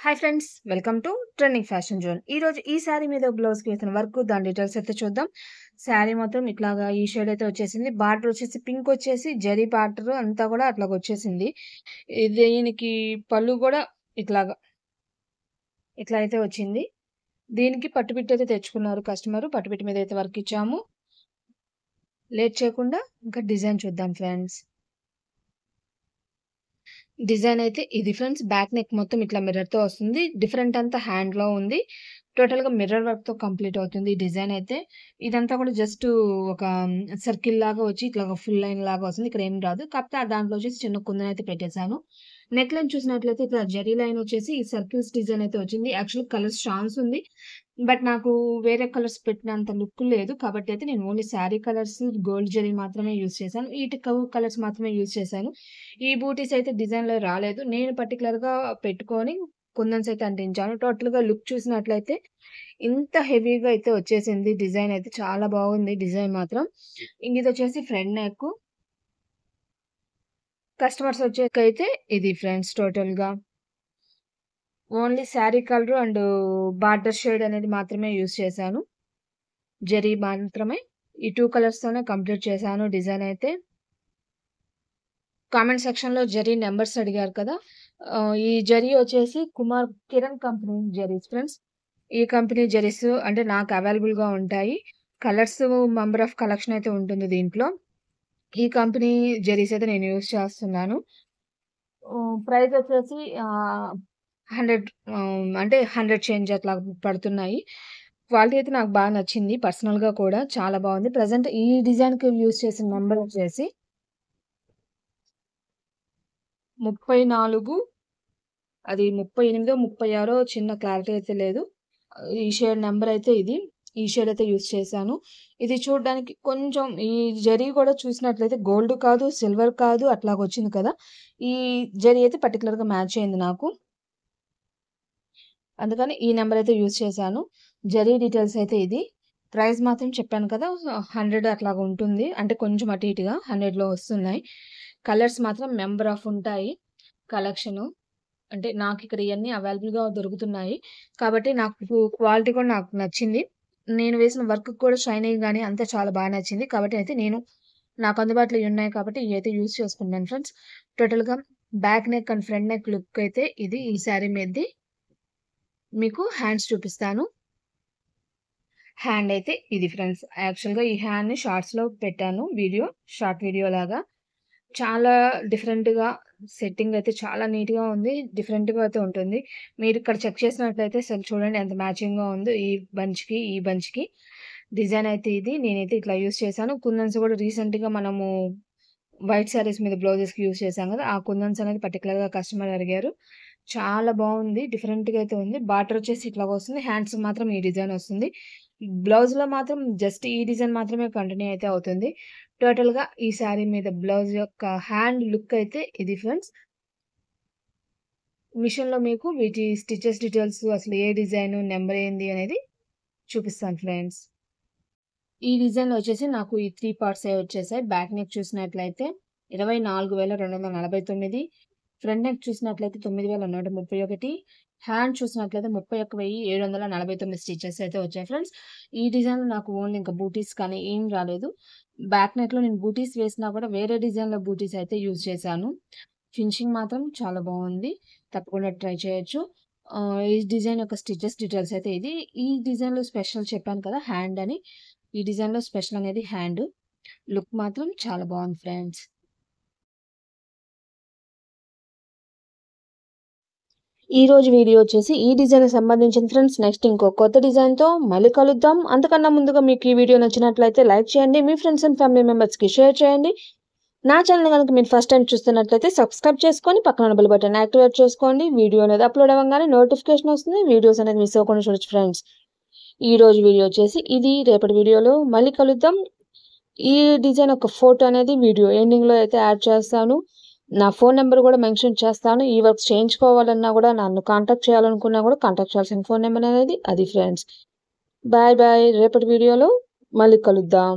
Hi friends, welcome to trending fashion zone. ఈరోజు ఈ శారీ మీద బ్లౌజ్కి వేసిన వర్క్ దాని డీటెయిల్స్ అయితే చూద్దాం. శారీ మొత్తం ఇట్లాగా ఈ షేడ్ అయితే వచ్చేసింది. బార్డర్ వచ్చేసి పింక్ వచ్చేసి జరీ బార్డర్ అంతా కూడా అట్లాగ వచ్చేసింది. దీనికి పళ్ళు కూడా ఇట్లాగా ఇట్లా అయితే వచ్చింది. దీనికి పట్టుబిట్టు అయితే తెచ్చుకున్నారు కస్టమర్. పట్టుబిట్టు మీద అయితే వర్క్ ఇచ్చాము. లేట్ చేయకుండా ఇంకా డిజైన్ చూద్దాం ఫ్రెండ్స్. డిజైన్ అయితే ఇది ఫ్రెండ్స్. బ్యాక్ నెక్ మొత్తం ఇట్లా మిర్రర్‌తో వస్తుంది. డిఫరెంట్ అంతా హ్యాండ్‌లో ఉంది. టోటల్‌గా మిర్రర్ వర్క్‌తో కంప్లీట్ అవుతుంది ఈ డిజైన్ అయితే. ఇదంతా కూడా జస్ట్ ఒక సర్కిల్ లాగా వచ్చి ఇట్లాగా ఫుల్ లైన్ లాగా వస్తుంది. ఇక్కడ ఏం రాదు. కాకపోతే దాంట్లో వచ్చేసి చిన్న కుందన్ అయితే పెట్టేసాను. నెక్ లైన్ చూసినట్లయితే ఇట్లా జరీ లైన్ వచ్చేసి ఈ సర్కిల్స్ డిజైన్ అయితే వచ్చింది. యాక్చువల్లీ కలర్స్ ఛాన్స్ ఉంది. బట్ నాకు వేరే కలర్స్ పెట్టినంత లుక్ లేదు. కాబట్టి అయితే నేను only sari colours, gold zari మాత్రమే యూజ్ చేశాను. ఈటి కలర్స్ మాత్రమే యూజ్ చేశాను. ఈ బూటీస్ అయితే డిజైన్‌లో రాలేదు. నేను పర్టిక్యులర్‌గా పెట్టుకొని కుందన్స్ అయితే అంటించాను. టోటల్‌గా లుక్ చూసినట్లయితే ఇంత హెవీగా అయితే వచ్చేసింది. డిజైన్ అయితే చాలా బాగుంది డిజైన్ మాత్రం. ఇదొచ్చేసి ఫ్రంట్ నెక్. కస్టమర్స్ వచ్చేకైతే ఇది ఫ్రెండ్స్ టోటల్‌గా. Only sari colour and border shade అనేది మాత్రమే యూజ్ చేశాను. జరీ మాత్రమే. ఈ 2 కలర్స్‌తోనే కంప్లీట్ చేశాను డిజైన్ అయితే. కామెంట్ సెక్షన్‌లో జరీ నంబర్స్ అడిగారు కదా! ఈ జరీ వచ్చేసి కిరణ్ కంపెనీ జరీస్ ఫ్రెండ్స్. ఈ కంపెనీ జరీస్ అంటే నాకు అవైలబుల్‌గా ఉంటాయి. కలర్స్ నంబర్ ఆఫ్ కలెక్షన్ అయితే ఉంటుంది దీంట్లో. ఈ కంపెనీ జరీస్ అయితే నేను యూజ్ చేస్తున్నాను. ప్రైస్ వచ్చేసి 100 అంటే 100 చేంజ్ అట్లా పడుతున్నాయి. క్వాలిటీ అయితే నాకు బాగా నచ్చింది. పర్సనల్‌గా కూడా చాలా బాగుంది. ప్రెజెంట్ ఈ డిజైన్‌కి యూజ్ చేసిన నంబర్ వచ్చేసి 34 అది 38 36 చిన్న క్లారిటీ అయితే లేదు. ఈ షేడ్ నంబర్ అయితే ఇది. ఈ షేడ్ అయితే యూజ్ చేశాను. ఇది చూడడానికి కొంచెం ఈ జరీ కూడా చూసినట్లయితే గోల్డ్ కాదు, సిల్వర్ కాదు అట్లాగొచ్చింది కదా! ఈ జరీ అయితే పర్టిక్యులర్‌గా మ్యాచ్ అయింది నాకు. అందుకని ఈ నంబర్ అయితే యూజ్ చేశాను. జరీ డీటెయిల్స్ అయితే ఇది. ప్రైస్ మాత్రం చెప్పాను కదా! 100 అట్లాగా ఉంటుంది. అంటే కొంచెం అటు ఇటుగా 100లో వస్తున్నాయి. కలర్స్ మాత్రం నంబర్ ఆఫ్ ఉంటాయి కలెక్షను. అంటే నాకిక్కడ ఇయన్నీ అవైలబుల్‌గా దొరుకుతున్నాయి. కాబట్టి నాకు క్వాలిటీ కూడా నాకు నచ్చింది. నేను వేసిన వర్క్‌కి కూడా షైనింగ్ గాని అంతా చాలా బాగా నచ్చింది. కాబట్టి అయితే నేను నాకు అందుబాటులో ఉన్నాయి కాబట్టి ఇయైతే యూజ్ చేసుకున్నాను ఫ్రెండ్స్. టోటల్‌గా back neck and front neck look అయితే ఇది ఈ శారీ మీదది. మీకు హ్యాండ్స్ చూపిస్తాను. హ్యాండ్ అయితే ఇది ఫ్రెండ్స్. యాక్చువల్‌గా ఈ హ్యాండ్‌ని షార్ట్స్‌లో పెట్టాను వీడియో. షార్ట్ వీడియో లాగా. చాలా డిఫరెంట్‌గా సెట్టింగ్ అయితే చాలా నీట్‌గా ఉంది. డిఫరెంట్‌గా అయితే ఉంటుంది. మీరు ఇక్కడ చెక్ చేసినట్లయితే అసలు చూడండి ఎంత మ్యాచింగ్‌గా ఉందో ఈ బంచ్‌కి, ఈ బంచ్‌కి. డిజైన్ అయితే ఇది. నేనైతే ఇట్లా యూజ్ చేశాను. కుందన్స్ కూడా రీసెంట్‌గా మనము వైట్ శారీస్ మీద బ్లౌజెస్‌కి యూజ్ చేశాం కదా! ఆ కుందన్స్ అనేది పర్టిక్యులర్‌గా కస్టమర్ అడిగారు. చాలా బావుంది. డిఫరెంట్‌గా అయితే ఉంది. బార్డర్ వచ్చేసి ఇట్లాగొస్తుంది. హ్యాండ్స్‌కి మాత్రం ఈ డిజైన్ వస్తుంది. బ్లౌజ్‌లో మాత్రం జస్ట్ ఈ డిజైన్ మాత్రమే కంటిన్యూ అయితే అవుతుంది. టోటల్‌గా ఈ శారీ మీద బ్లౌజ్ యొక్క హ్యాండ్ లుక్ అయితే ఇది ఫ్రెండ్స్. మిషన్‌లో మీకు వీటి స్టిచెస్ డీటెయిల్స్ అసలు ఏ డిజైన్, నంబర్ ఏంది అనేది చూపిస్తాను ఫ్రెండ్స్. ఈ డిజైన్‌లో వచ్చేసి నాకు ఈ 3 పార్ట్సే వచ్చేసాయి. బ్యాక్ నెక్ చూసినట్లయితే 24,249, ఫ్రంట్ నెక్ చూసినట్లయితే 9,131, హ్యాండ్ చూసినట్లయితే 31,749 స్టిచెస్ అయితే వచ్చాయి ఫ్రెండ్స్. ఈ డిజైన్‌లో నాకు ఓన్లీ ఇంకా బూటీస్ కానీ ఏం రాలేదు. బ్యాక్ నెక్‌లో నేను బూటీస్ వేసినా కూడా వేరే డిజైన్‌లో బూటీస్ అయితే యూజ్ చేశాను. ఫినిషింగ్ మాత్రం చాలా బావుంది. తప్పకుండా ట్రై చేయొచ్చు. ఈ డిజైన్ యొక్క స్టిచెస్ డీటెయిల్స్ అయితే ఇది. ఈ డిజైన్‌లో స్పెషల్ చెప్పాను కదా! హ్యాండ్ అని. ఈ డిజైన్‌లో స్పెషల్ అనేది హ్యాండ్. లుక్ మాత్రం చాలా బావుంది ఫ్రెండ్స్. ఈరోజు వీడియో వచ్చేసి ఈ డిజైన్‌కి సంబంధించింది ఫ్రెండ్స్. నెక్స్ట్ ఇంకో కొత్త డిజైన్‌తో మళ్ళీ కలుద్దాం. అంతకన్నా ముందుగా మీకు ఈ వీడియో నచ్చినట్లయితే లైక్ చేయండి. మీ ఫ్రెండ్స్ అండ్ ఫ్యామిలీ మెంబర్స్‌కి షేర్ చేయండి. నా ఛానెల్ గనుక మీరు ఫస్ట్ టైమ్ చూస్తున్నట్లయితే సబ్స్క్రైబ్ చేసుకొని పక్కన బెల్ బటన్ యాక్టివేట్ చేసుకోండి. వీడియో అనేది అప్‌లోడ్ అవ్వంగానే నోటిఫికేషన్ వస్తుంది. వీడియోస్ అనేది మిస్ అవ్వకుండా చూడొచ్చు ఫ్రెండ్స్. ఈరోజు వీడియో వచ్చేసి ఇది. రేపటి వీడియోలో మళ్ళీ కలుద్దాం. ఈ డిజైన్ యొక్క ఫోటో అనేది వీడియో ఎండింగ్‌లో అయితే యాడ్ చేస్తాను. నా ఫోన్ నంబర్ కూడా మెన్షన్ చేస్తాను. ఈ వర్క్స్ చేయించుకోవాలన్నా కూడా నన్ను కాంటాక్ట్ చేయాలనుకున్నా కూడా కాంటాక్ట్ చేయాల్సిన ఫోన్ నంబర్ అనేది అది ఫ్రెండ్స్. Bye bye. రేపటి వీడియోలో మళ్ళీ కలుద్దాం.